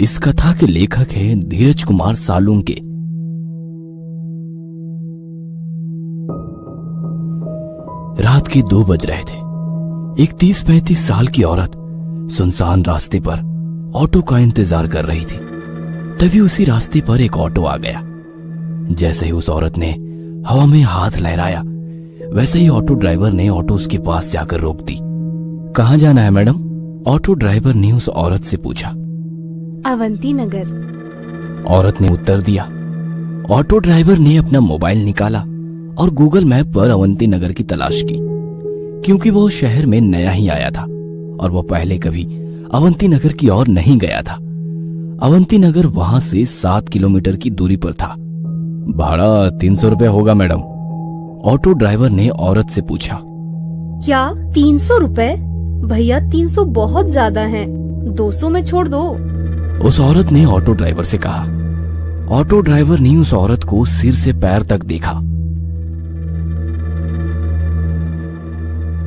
इस कथा के लेखक हैं धीरज कुमार सालुंके। रात के 2 बज रहे थे। एक 30-35 साल की औरत सुनसान रास्ते पर ऑटो का इंतजार कर रही थी। तभी उसी रास्ते पर एक ऑटो आ गया। जैसे ही उस औरत ने हवा में हाथ लहराया, वैसे ही ऑटो ड्राइवर ने ऑटो उसके पास जाकर रोक दी। कहाँ जाना है मैडम? ऑटो ड्राइवर ने उस औरत से पूछा। अवंती नगर। औरत ने उत्तर दिया। ऑटो ड्राइवर ने अपना मोबाइल निकाला और गूगल मैप पर अवंती नगर की तलाश की, क्योंकि वो शहर में नया ही आया था और वो पहले कभी अवंती नगर की ओर नहीं गया था। अवंती नगर वहां से 7 किलोमीटर की दूरी पर था। भाड़ा 300 रुपए होगा मैडम, ऑटो ड्राइवर ने औरत से पूछा। क्या 300 रुपए? भैया 300 बहुत ज्यादा है, 200 में छोड़ दो। उस औरत ने ऑटो ड्राइवर से कहा। ऑटो ड्राइवर ने उस औरत को सिर से पैर तक देखा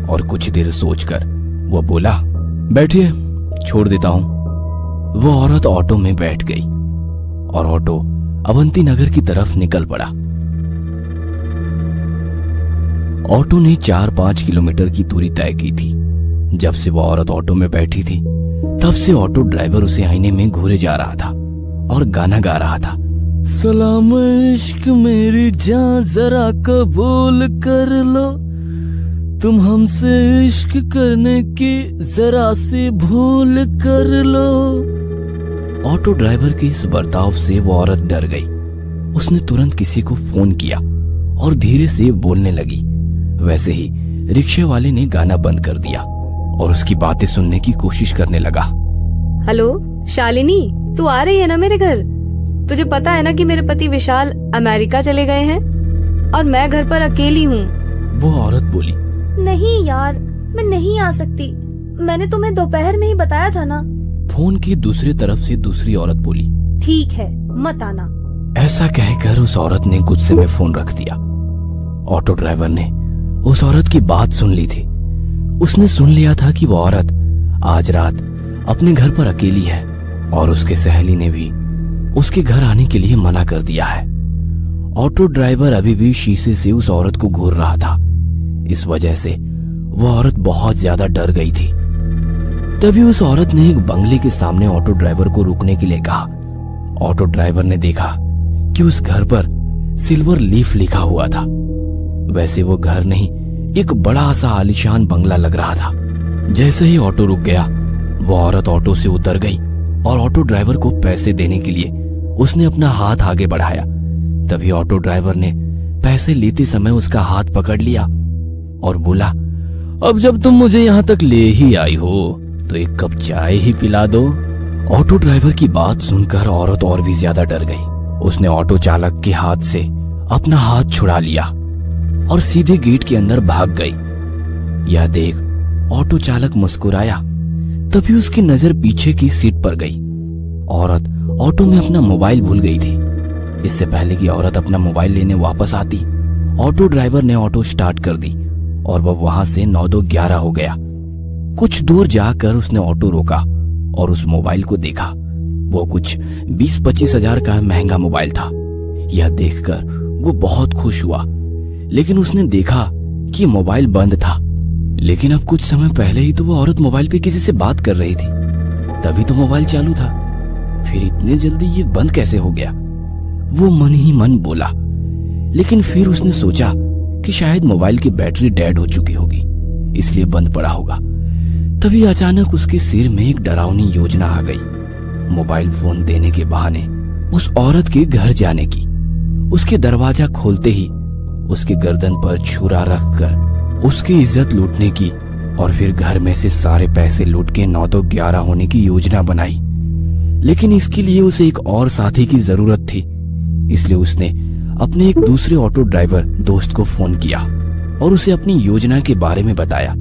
और कुछ देर सोचकर वो बोला, बैठिए, छोड़ देता हूं। वो औरत ऑटो में बैठ गई और ऑटो अवंती नगर की तरफ निकल पड़ा। ऑटो ने 4-5 किलोमीटर की दूरी तय की थी। जब से वो औरत ऑटो में बैठी थी, तब से ऑटो ड्राइवर उसे आईने में घूरे जा रहा था और गाना गा रहा था। सलाम इश्क मेरी जान जरा कबूल कर लो, तुम हमसे इश्क करने की जरा सी भूल कर लो। ऑटो ड्राइवर के इस बर्ताव से वो औरत डर गई। उसने तुरंत किसी को फोन किया और धीरे से बोलने लगी। वैसे ही रिक्शे वाले ने गाना बंद कर दिया और उसकी बातें सुनने की कोशिश करने लगा। हेलो शालिनी, तू आ रही है ना मेरे घर? तुझे पता है ना कि मेरे पति विशाल अमेरिका चले गए हैं और मैं घर पर अकेली हूँ। वो औरत बोली। नहीं यार, मैं नहीं आ सकती, मैंने तुम्हें दोपहर में ही बताया था ना। फोन की दूसरी तरफ से दूसरी औरत बोली। ठीक है, मत आना। ऐसा कहकर उस औरत ने गुस्से में फोन रख दिया। ऑटो ड्राइवर ने उस औरत की बात सुन ली थी। उसने सुन लिया था कि वो औरत आज रात अपने घर पर अकेली है और उसके सहेली ने भी उसके घर आने के लिए मना कर दिया है। ऑटो ड्राइवर अभी भी शीशे से उस औरत को घूर रहा था। इस वजह से वो औरत बहुत ज्यादा डर गई थी। तभी उस औरत ने एक बंगले के सामने ऑटो ड्राइवर को रुकने के लिए कहा। ऑटो ड्राइवर ने देखा कि उस घर पर सिल्वर लीफ लिखा हुआ था। वैसे वो घर नहीं, एक बड़ा सा आलीशान बंगला लग रहा था। जैसे ही ऑटो रुक गया, वो औरत ऑटो से उतर गई और ऑटो ड्राइवर को पैसे देने के लिए उसने अपना हाथ आगे बढ़ाया। तभी ऑटो ड्राइवर ने पैसे लेते समय उसका हाथ पकड़ लिया और बोला, अब जब तुम मुझे यहाँ तक ले ही आई हो तो एक कप चाय ही पिला दो। ऑटो ड्राइवर की बात सुनकर औरत और भी ज्यादा डर गई। उसने ऑटो चालक के हाथ से अपना हाथ छुड़ा लिया और सीधे गेट के अंदर भाग गई। यह देख ऑटो चालक मुस्कुराया। तभी उसकी नजर पीछे की सीट पर गई। औरत ऑटो में अपना मोबाइल भूल गई थी। इससे पहले कि औरत अपना मोबाइल लेने वापस आती, ऑटो ड्राइवर ने ऑटो स्टार्ट कर दी और वह वहां से 9-2-11 हो गया। कुछ दूर जाकर उसने ऑटो रोका और उस मोबाइल को देखा। वो कुछ 20-25 हजार का महंगा मोबाइल था। यह देखकर वो बहुत खुश हुआ, लेकिन उसने देखा कि मोबाइल बंद था। लेकिन अब कुछ समय पहले ही तो वो औरत मोबाइल पे किसी से बात कर रही थी, तभी तो मोबाइल चालू था। फिर इतने जल्दी ये बंद कैसे हो गया? वो मन ही मन बोला। लेकिन फिर उसने सोचा कि शायद मोबाइल की बैटरी डेड हो चुकी होगी, इसलिए बंद पड़ा होगा। तभी अचानक उसके सिर में एक डरावनी योजना आ गई। मोबाइल फोन देने के बहाने उस औरत के घर जाने की। उसके दरवाजा खोलते ही उसके गर्दन पर छुरा रखकर उसकी इज्जत लूटने की और फिर घर में से सारे पैसे लूट के 9-2-11 होने की योजना बनाई। लेकिन इसके लिए उसे एक और साथी की जरूरत थी, इसलिए उसने अपने एक दूसरे ऑटो ड्राइवर दोस्त को फोन किया और उसे अपनी योजना के बारे में बताया।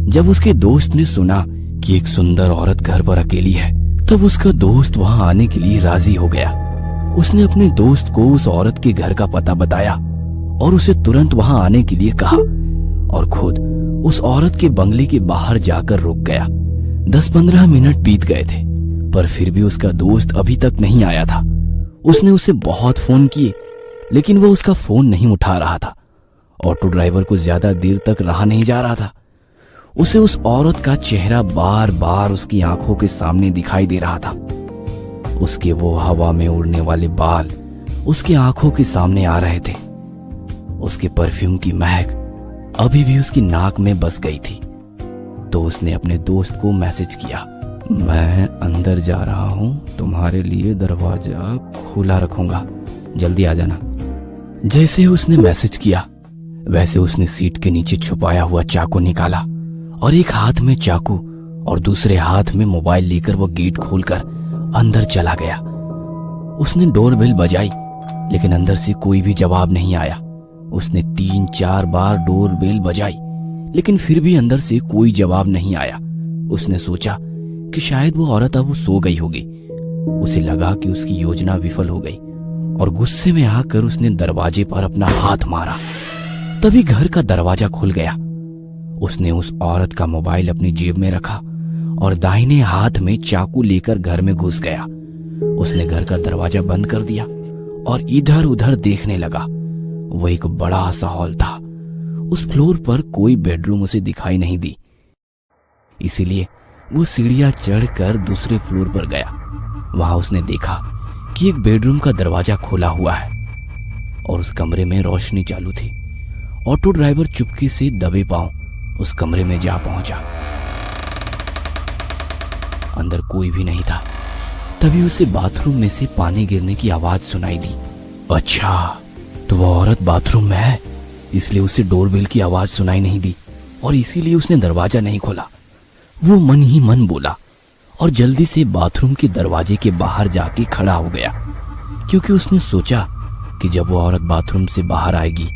जब उसके दोस्त ने सुना कि एक सुंदर औरत घर पर अकेली है, तब उसका दोस्त वहां आने के लिए राजी हो गया। उसने अपने दोस्त को उस औरत के घर का पता बताया और उसे तुरंत वहां आने के लिए कहा और खुद उस औरत के बंगले के बाहर जाकर रुक गया। 10-15 मिनट बीत गए थे पर फिर भी उसका दोस्त अभी तक नहीं आया था। उसने उसे बहुत फोन किए, लेकिन वो उसका फोन नहीं उठा रहा था। ऑटो ड्राइवर को ज्यादा देर तक रहा नहीं जा रहा था। उसे उस औरत का चेहरा बार बार उसकी आंखों के सामने दिखाई दे रहा था। उसके वो हवा में उड़ने वाले बाल उसकी आंखों के सामने आ रहे थे। उसके परफ्यूम की महक अभी भी उसकी नाक में बस गई थी। तो उसने अपने दोस्त को मैसेज किया, मैं अंदर जा रहा हूं, तुम्हारे लिए दरवाजा खुला रखूंगा, जल्दी आ जाना। जैसे ही उसने मैसेज किया वैसे उसने सीट के नीचे छुपाया हुआ चाकू निकाला और एक हाथ में चाकू और दूसरे हाथ में मोबाइल लेकर वो गेट खोलकर अंदर चला गया। उसने डोरबेल बजाई, लेकिन अंदर से कोई भी जवाब नहीं आया। उसने 3-4 बार डोरबेल बजाई, लेकिन फिर भी अंदर से कोई जवाब नहीं आया। उसने सोचा कि शायद वो औरत अब सो गई होगी। उसे लगा कि उसकी योजना विफल हो गई और गुस्से में आकर उसने दरवाजे पर अपना हाथ मारा। तभी घर का दरवाजा खुल गया। उसने उस औरत का मोबाइल अपनी जेब में रखा और दाहिने हाथ में चाकू लेकर घर में घुस गया। उसने घर का दरवाजा बंद कर दिया और इधर उधर देखने लगा। वो एक बड़ा सा हॉल था। उस फ्लोर पर कोई बेडरूम उसे दिखाई नहीं दी, इसीलिए वो सीढ़ियां चढ़कर दूसरे फ्लोर पर गया। वहां उसने देखा कि एक बेडरूम का दरवाजा खुला हुआ है और उस कमरे में रोशनी चालू थी। ऑटो ड्राइवर चुपके से दबे पांव उस कमरे में जा पहुंचा। अंदर कोई भी नहीं था। तभी उसे बाथरूम में से पानी गिरने की आवाज सुनाई दी। अच्छा, तो वो औरत बाथरूम में है, इसलिए उसे डोरबेल की आवाज सुनाई नहीं दी और इसीलिए उसने दरवाजा नहीं खोला। वो मन ही मन बोला और जल्दी से बाथरूम के दरवाजे के बाहर जाके खड़ा हो गया, क्योंकि उसने सोचा कि जब वो औरत बाथरूम से बाहर आएगी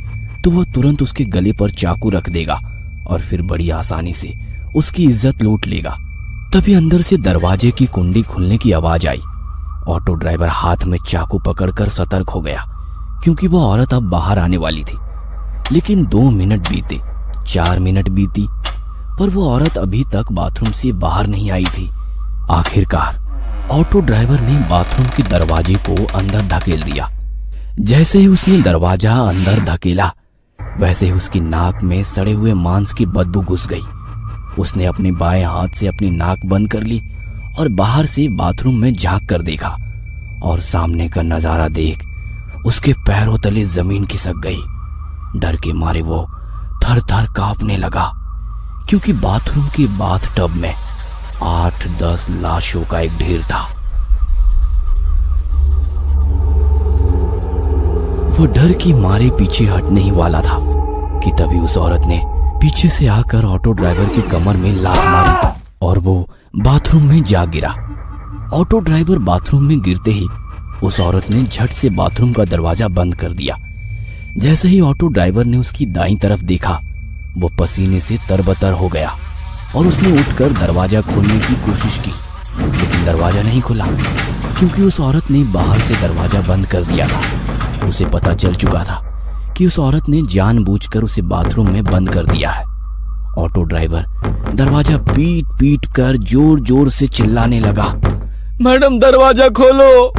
तो वह तुरंत उसके गले पर चाकू रख देगा और फिर बड़ी आसानी से उसकी इज्जत लूट लेगा। तभी अंदर से दरवाजे की कुंडी खुलने की आवाज आई। ऑटो ड्राइवर हाथ में चाकू पकड़कर सतर्क हो गया, क्योंकि वह औरत अब बाहर आने वाली थी। लेकिन 2 मिनट बीते, 4 मिनट बीती, पर वो औरत अभी तक बाथरूम से बाहर नहीं आई थी। आखिरकार ऑटो ड्राइवर ने बाथरूम के दरवाजे को अंदर धकेल दिया। जैसे ही उसने दरवाजा अंदर धकेला, वैसे ही उसकी नाक में सड़े हुए मांस की बदबू घुस गई। उसने अपने बाएं हाथ से अपनी नाक बंद कर ली और बाहर से बाथरूम में झांक कर देखा और सामने का नजारा देख उसके पैरों तले जमीन खिसक गई। डर के मारे वो थर थर कांपने लगा, क्योंकि बाथरूम के बाथ टब में 8-10 लाशों का एक ढेर था। वो डर की मारे पीछे हटने ही वाला था कि तभी उस औरत ने पीछे से आकर ऑटो ड्राइवर की कमर में लात मारी और वो बाथरूम में जा गिरा। ऑटो ड्राइवर बाथरूम में गिरते ही उस औरत ने झट से बाथरूम का दरवाजा बंद कर दिया। जैसे ही ऑटो ड्राइवर ने उसकी दाईं तरफ देखा, वो पसीने से तरबतर हो गया और उसने उठकर दरवाजा खोलने की कोशिश की, लेकिन दरवाजा नहीं खुला, क्योंकि उस औरत ने बाहर से दरवाजा बंद कर दिया था। उसे पता चल चुका था कि उस औरत ने जानबूझकर उसे बाथरूम में बंद कर दिया है। ऑटो ड्राइवर दरवाजा पीट पीट कर जोर जोर से चिल्लाने लगा, मैडम दरवाजा खोलो,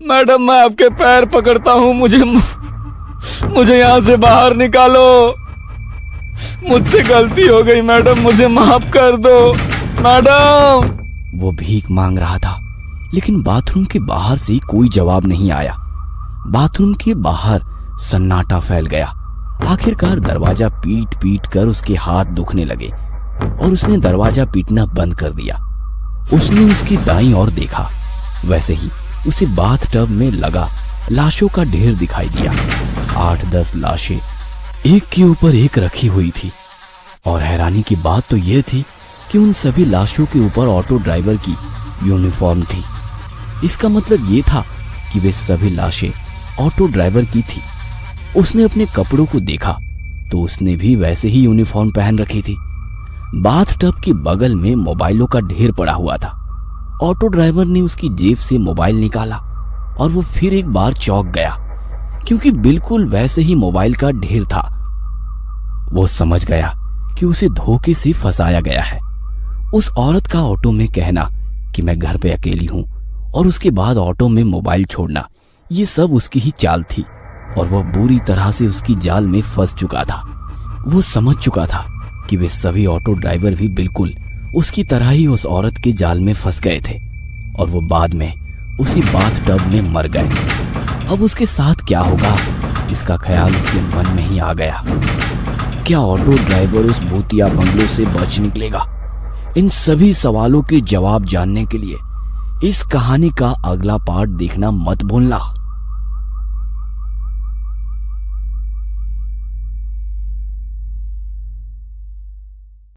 मैडम मैं आपके पैर पकड़ता हूं, मुझे यहां से बाहर निकालो, मुझसे गलती हो गई मैडम, मुझे माफ कर दो मैडम। वो भीख मांग रहा था, लेकिन बाथरूम के बाहर से कोई जवाब नहीं आया। बाथरूम के बाहर सन्नाटा फैल गया। आखिरकार दरवाजा पीट पीट कर उसके हाथ दुखने लगे और उसने दरवाजा पीटना बंद कर दिया। उसने उसकी दाईं ओर देखा, वैसे ही उसे बाथ टब में लगा लाशों का ढेर दिखाई दिया। 8-10 लाशें एक के ऊपर एक रखी हुई थी और हैरानी की बात तो यह थी कि उन सभी लाशों के ऊपर ऑटो ड्राइवर की यूनिफॉर्म थी। इसका मतलब ये था कि वे सभी लाशें ऑटो ड्राइवर की थी। उसने अपने कपड़ों को देखा तो उसने भी वैसे ही यूनिफॉर्म पहन रखी थी। बाथ टब के बगल में मोबाइलों का ढेर पड़ा हुआ था। ऑटो ड्राइवर ने उसकी जेब से मोबाइल निकाला और वो फिर एक बार चौंक गया, क्योंकि बिल्कुल वैसे ही मोबाइल का ढेर था। वो समझ गया कि उसे धोखे से फंसाया गया है। उस औरत का ऑटो में कहना कि मैं घर पे अकेली हूं, और उसके बाद ऑटो में मोबाइल छोड़ना, ये सब उसकी ही चाल थी। और वह बुरी तरह से उसकी जाल में फंस चुका था। वो समझ चुका था कि वे सभी ऑटो ड्राइवर भी बिल्कुल उसकी तरह ही उस औरत के जाल में फंस गए थे, और वो बाद में उसी बाथटब में मर गए। अब उसके साथ क्या होगा, इसका ख्याल उसके मन में ही आ गया। क्या ऑटो ड्राइवर उस भूतिया बंगलों से बच निकलेगा? इन सभी सवालों के जवाब जानने के लिए इस कहानी का अगला पार्ट देखना मत भूलना।